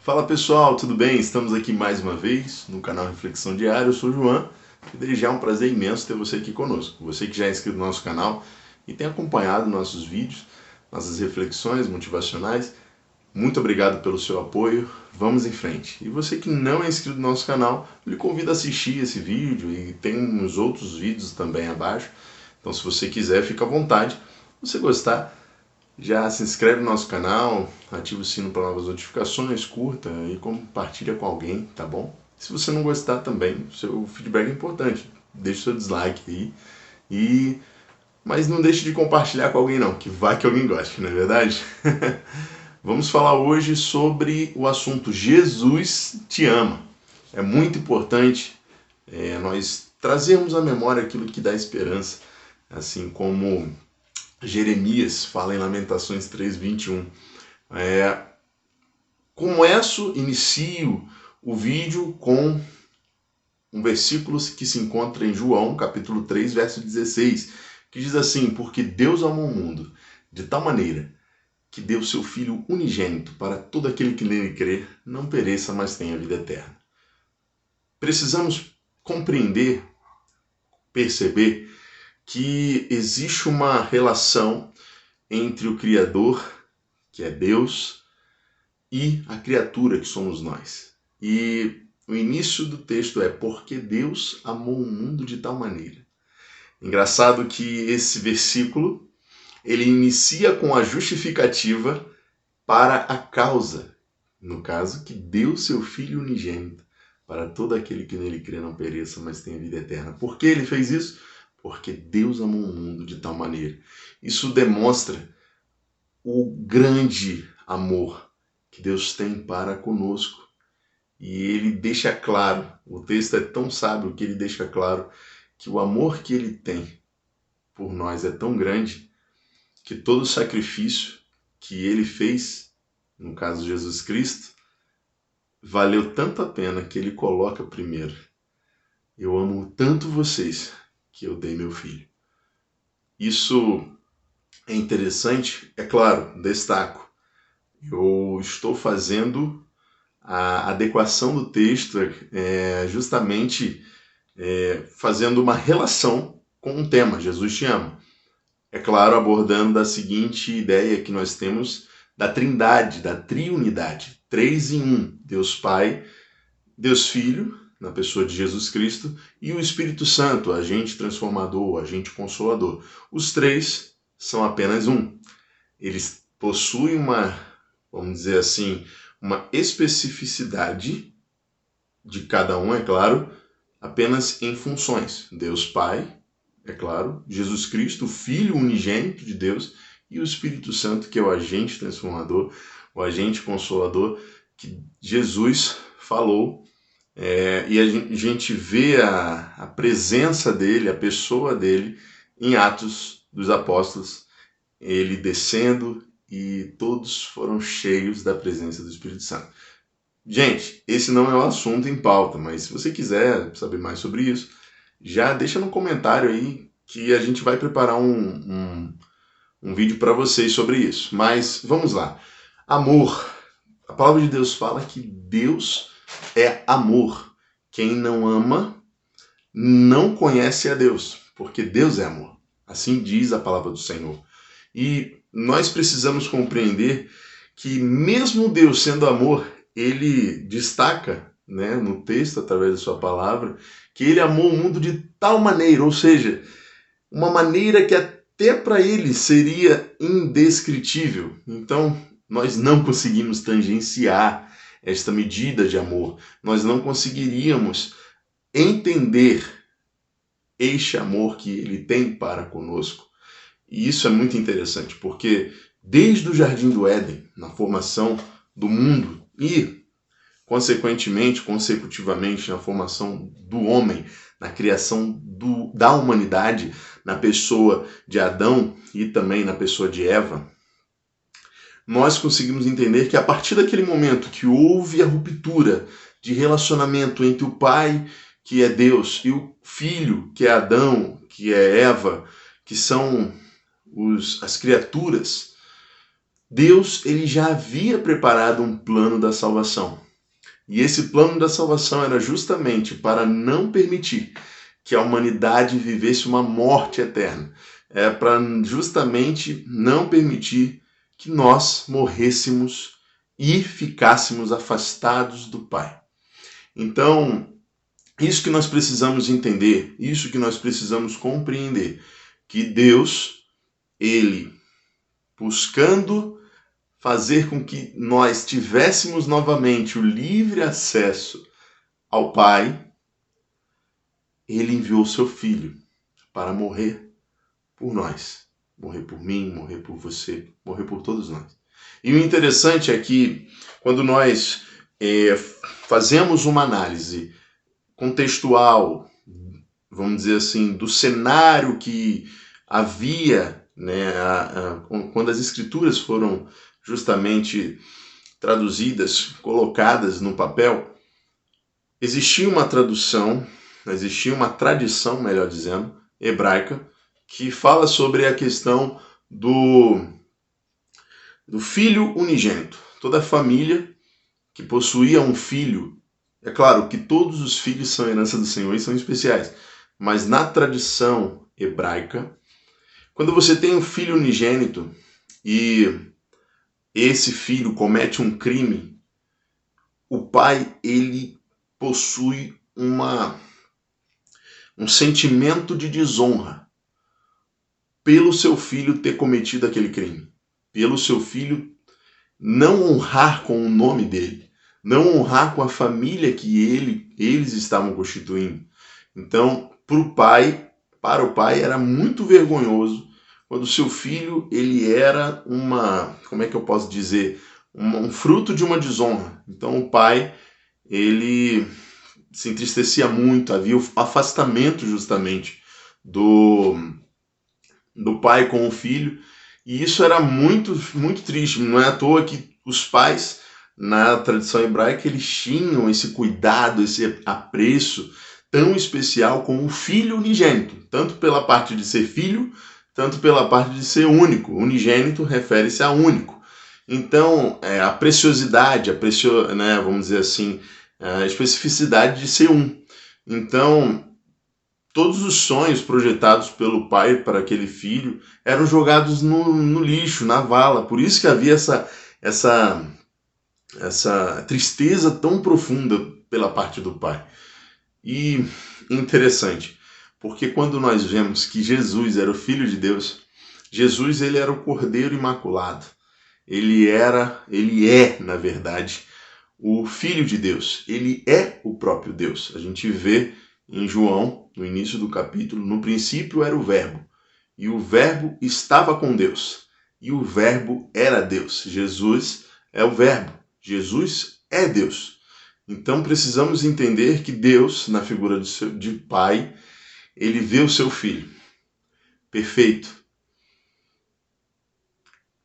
Fala pessoal, tudo bem? Estamos aqui mais uma vez no canal Reflexão Diária. Eu sou o João e desde já é um prazer imenso ter você aqui conosco. Você que já é inscrito no nosso canal e tem acompanhado nossos vídeos, nossas reflexões motivacionais, muito obrigado pelo seu apoio. Vamos em frente. E você que não é inscrito no nosso canal, eu lhe convido a assistir esse vídeo e tem uns outros vídeos também abaixo. Então se você quiser, fica à vontade. Se você gostar, já se inscreve no nosso canal, ativa o sino para novas notificações, curta e compartilha com alguém, tá bom? Se você não gostar também, seu feedback é importante. Deixe seu dislike aí. Mas não deixe de compartilhar com alguém não, que vai que alguém goste, não é verdade? Vamos falar hoje sobre o assunto Jesus te ama. É muito importante nós trazermos à memória aquilo que dá esperança, assim como Jeremias fala em Lamentações 3:21. Começo, inicio o vídeo com um versículo que se encontra em João, capítulo 3, verso 16, que diz assim: porque Deus amou o mundo de tal maneira que deu seu Filho unigênito para todo aquele que nele crê, não pereça, mas tenha vida eterna. Precisamos compreender, perceber que existe uma relação entre o Criador, que é Deus, e a criatura que somos nós. E o início do texto é: porque Deus amou o mundo de tal maneira. Engraçado que esse versículo, ele inicia com a justificativa para a causa. No caso, que deu seu Filho unigênito para todo aquele que nele crê não pereça, mas tenha vida eterna. Por que ele fez isso? Porque Deus amou o mundo de tal maneira. Isso demonstra o grande amor que Deus tem para conosco. E ele deixa claro, o texto é tão sábio que ele deixa claro que o amor que ele tem por nós é tão grande que todo o sacrifício que ele fez, no caso Jesus Cristo, valeu tanto a pena que ele coloca primeiro: eu amo tanto vocês que eu dei meu filho. Isso é interessante, é claro, destaco. Eu estou fazendo a adequação do texto justamente fazendo uma relação com um tema, Jesus te ama. É claro, abordando da seguinte ideia que nós temos da trindade, da triunidade, 3 em 1, Deus Pai, Deus Filho, na pessoa de Jesus Cristo, e o Espírito Santo, agente transformador, agente consolador. Os três são apenas um. Eles possuem uma, vamos dizer assim, uma especificidade de cada um, é claro, apenas em funções. Deus Pai, é claro, Jesus Cristo, o Filho unigênito de Deus, e o Espírito Santo, que é o agente transformador, o agente consolador, que Jesus falou, e a gente vê a presença dele, a pessoa dele, em Atos dos Apóstolos, ele descendo, e todos foram cheios da presença do Espírito Santo. Gente, esse não é o assunto em pauta, mas se você quiser saber mais sobre isso, já deixa no comentário aí que a gente vai preparar um vídeo para vocês sobre isso. Mas vamos lá. Amor. A palavra de Deus fala que Deus é amor. Quem não ama não conhece a Deus, porque Deus é amor. Assim diz a palavra do Senhor. E nós precisamos compreender que mesmo Deus sendo amor, ele destaca, no texto, através da sua palavra, que ele amou o mundo de tal maneira, ou seja, uma maneira que até para ele seria indescritível. Então, nós não conseguimos tangenciar esta medida de amor. Nós não conseguiríamos entender este amor que ele tem para conosco. E isso é muito interessante, porque desde o Jardim do Éden, na formação do mundo e, consecutivamente, na formação do homem, na criação da humanidade, na pessoa de Adão e também na pessoa de Eva, nós conseguimos entender que a partir daquele momento que houve a ruptura de relacionamento entre o Pai, que é Deus, e o Filho, que é Adão, que é Eva, que são as criaturas, Deus ele já havia preparado um plano da salvação. E esse plano da salvação era justamente para não permitir que a humanidade vivesse uma morte eterna. É para justamente não permitir que nós morrêssemos e ficássemos afastados do Pai. Então, isso que nós precisamos entender, isso que nós precisamos compreender, que Deus, ele, buscando fazer com que nós tivéssemos novamente o livre acesso ao Pai, ele enviou seu Filho para morrer por nós. Morrer por mim, morrer por você, morrer por todos nós. E o interessante é que quando nós fazemos uma análise contextual, vamos dizer assim, do cenário que havia, né, quando as escrituras foram justamente traduzidas, colocadas no papel, existia uma tradução, existia uma tradição, melhor dizendo, hebraica, que fala sobre a questão do filho unigênito. Toda família que possuía um filho, é claro que todos os filhos são herança do Senhor e são especiais, mas na tradição hebraica, quando você tem um filho unigênito e esse filho comete um crime, o pai ele possui um sentimento de desonra pelo seu filho ter cometido aquele crime, pelo seu filho não honrar com o nome dele, não honrar com a família que eles estavam constituindo. Então, para o pai era muito vergonhoso quando o seu filho ele era como é que eu posso dizer, um fruto de uma desonra. Então o pai ele se entristecia muito, havia o afastamento justamente do pai com o filho, e isso era muito, muito triste. Não é à toa que os pais, na tradição hebraica, eles tinham esse cuidado, esse apreço tão especial com o filho unigênito, tanto pela parte de ser filho, tanto pela parte de ser único. Unigênito refere-se a único. Então, a preciosidade, vamos dizer assim, a especificidade de ser um. Então, todos os sonhos projetados pelo pai para aquele filho eram jogados no lixo, na vala. Por isso que havia essa tristeza tão profunda pela parte do pai. E interessante, porque quando nós vemos que Jesus era o Filho de Deus, Jesus ele era o Cordeiro Imaculado. Ele é, na verdade, o Filho de Deus. Ele é o próprio Deus. A gente vê em João, no início do capítulo, no princípio era o Verbo, e o Verbo estava com Deus, e o Verbo era Deus. Jesus é o Verbo, Jesus é Deus. Então precisamos entender que Deus, na figura de Pai, ele vê o seu Filho, perfeito,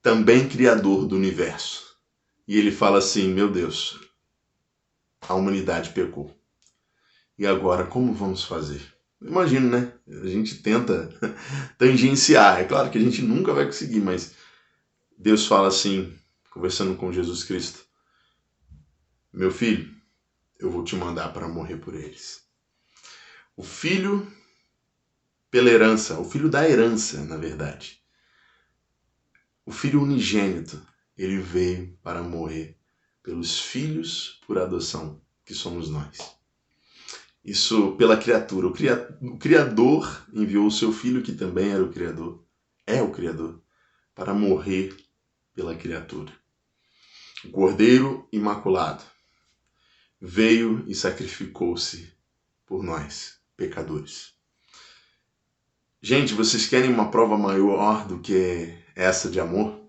também Criador do universo. E ele fala assim, meu Deus, a humanidade pecou. E agora, como vamos fazer? Imagino, né? A gente tenta tangenciar. É claro que a gente nunca vai conseguir, mas Deus fala assim, conversando com Jesus Cristo, meu filho, eu vou te mandar para morrer por eles. O filho pela herança, o filho da herança, na verdade. O filho unigênito, ele veio para morrer pelos filhos por adoção, que somos nós. Isso pela criatura. O Criador enviou o seu Filho, que também era o Criador, para morrer pela criatura. O Cordeiro Imaculado veio e sacrificou-se por nós, pecadores. Gente, vocês querem uma prova maior do que essa de amor?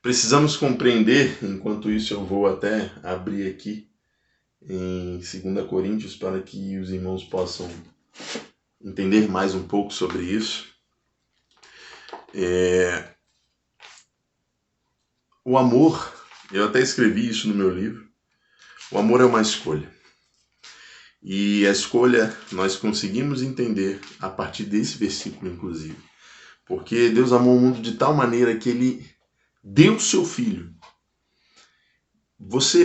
Precisamos compreender, enquanto isso eu vou até abrir aqui, em 2 Coríntios, para que os irmãos possam entender mais um pouco sobre isso. O amor, eu até escrevi isso no meu livro, o amor é uma escolha. E a escolha nós conseguimos entender a partir desse versículo, inclusive. Porque Deus amou o mundo de tal maneira que ele deu seu filho.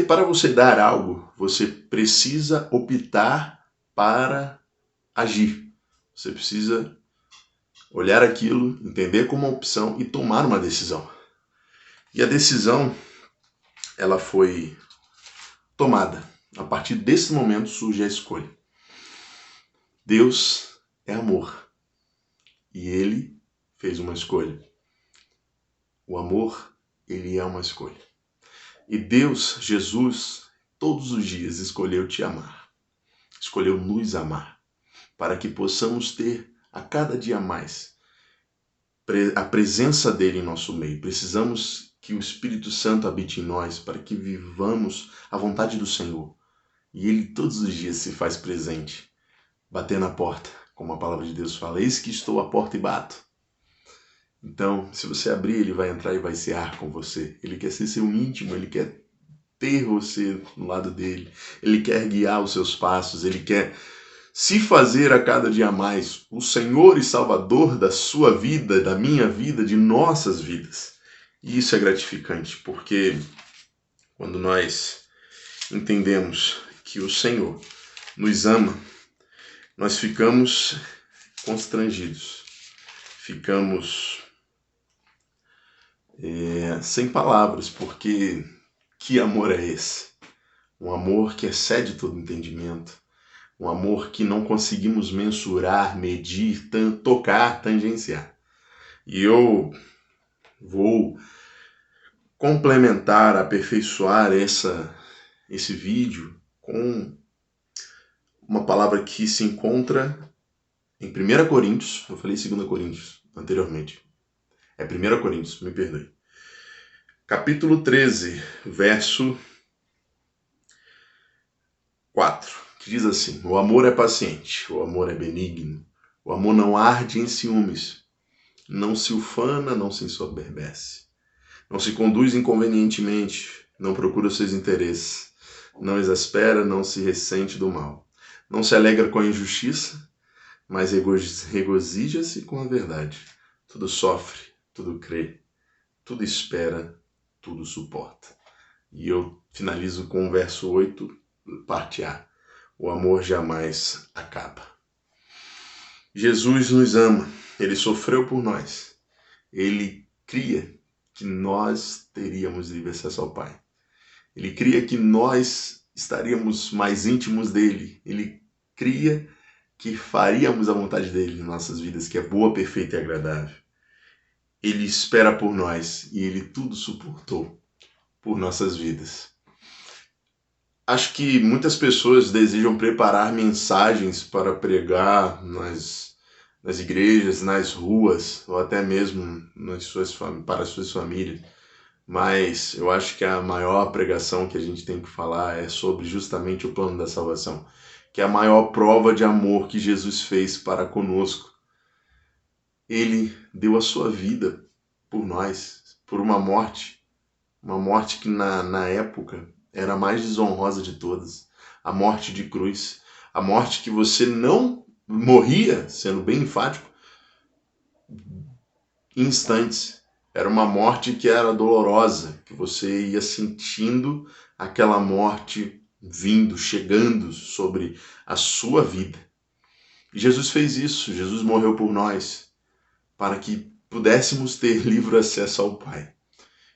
Para você dar algo, você precisa optar para agir. Você precisa olhar aquilo, entender como uma opção e tomar uma decisão. E a decisão, ela foi tomada. A partir desse momento surge a escolha. Deus é amor. E Ele fez uma escolha. O amor, ele é uma escolha. E Deus, Jesus, todos os dias escolheu te amar. Escolheu nos amar. Para que possamos ter a cada dia mais a presença dele em nosso meio. Precisamos que o Espírito Santo habite em nós para que vivamos a vontade do Senhor. E ele todos os dias se faz presente, batendo na porta, como a palavra de Deus fala, eis que estou à porta e bato. Então, se você abrir, ele vai entrar e vai cear com você. Ele quer ser seu íntimo, ele quer ter você no lado dele. Ele quer guiar os seus passos, ele quer se fazer a cada dia mais o Senhor e Salvador da sua vida, da minha vida, de nossas vidas. E isso é gratificante, porque quando nós entendemos que o Senhor nos ama, nós ficamos constrangidos, ficamos sem palavras, porque que amor é esse? Um amor que excede todo entendimento, um amor que não conseguimos mensurar, medir, tocar, tangenciar. E eu vou complementar, aperfeiçoar esse vídeo com uma palavra que se encontra em 1 Coríntios, eu falei 2 Coríntios anteriormente, é 1 Coríntios, me perdoe. Capítulo 13, verso 4, que diz assim: o amor é paciente, o amor é benigno, o amor não arde em ciúmes, não se ufana, não se ensoberbece, não se conduz inconvenientemente, não procura os seus interesses, não exaspera, não se ressente do mal, não se alegra com a injustiça, mas regozija-se com a verdade. Tudo sofre, tudo crê, tudo espera, tudo suporta. E eu finalizo com o verso 8, parte A. O amor jamais acaba. Jesus nos ama, ele sofreu por nós. Ele cria que nós teríamos livre acesso ao Pai. Ele cria que nós estaríamos mais íntimos dele. Ele cria que faríamos a vontade dele em nossas vidas, que é boa, perfeita e agradável. Ele espera por nós e ele tudo suportou por nossas vidas. Acho que muitas pessoas desejam preparar mensagens para pregar nas igrejas, nas ruas, ou até mesmo para as suas famílias. Mas eu acho que a maior pregação que a gente tem que falar é sobre justamente o plano da salvação, que é a maior prova de amor que Jesus fez para conosco. Ele deu a sua vida por nós, por uma morte que na época era a mais desonrosa de todas, a morte de cruz, a morte que você não morria, sendo bem enfático, em instantes. Era uma morte que era dolorosa, que você ia sentindo aquela morte vindo, chegando sobre a sua vida. E Jesus fez isso, Jesus morreu por nós, para que pudéssemos ter livre acesso ao Pai.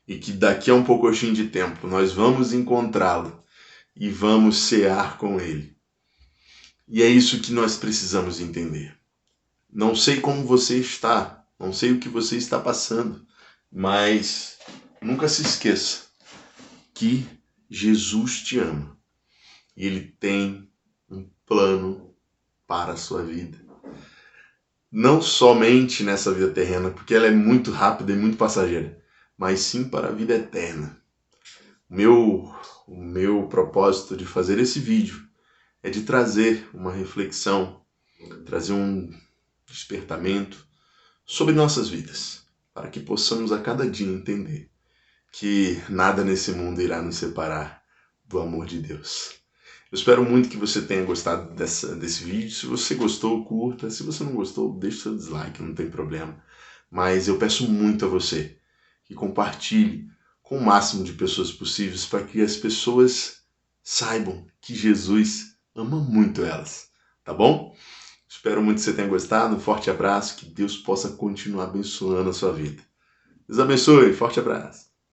E que daqui a um pouquinho de tempo nós vamos encontrá-lo e vamos cear com ele. E é isso que nós precisamos entender. Não sei como você está, não sei o que você está passando, mas nunca se esqueça que Jesus te ama e ele tem um plano para a sua vida. Não somente nessa vida terrena, porque ela é muito rápida e muito passageira, mas sim para a vida eterna. O meu propósito de fazer esse vídeo é de trazer uma reflexão, trazer um despertamento sobre nossas vidas, para que possamos a cada dia entender que nada nesse mundo irá nos separar do amor de Deus. Eu espero muito que você tenha gostado desse vídeo. Se você gostou, curta. Se você não gostou, deixe seu dislike, não tem problema. Mas eu peço muito a você que compartilhe com o máximo de pessoas possíveis para que as pessoas saibam que Jesus ama muito elas, tá bom? Espero muito que você tenha gostado, um forte abraço, que Deus possa continuar abençoando a sua vida. Deus abençoe, forte abraço.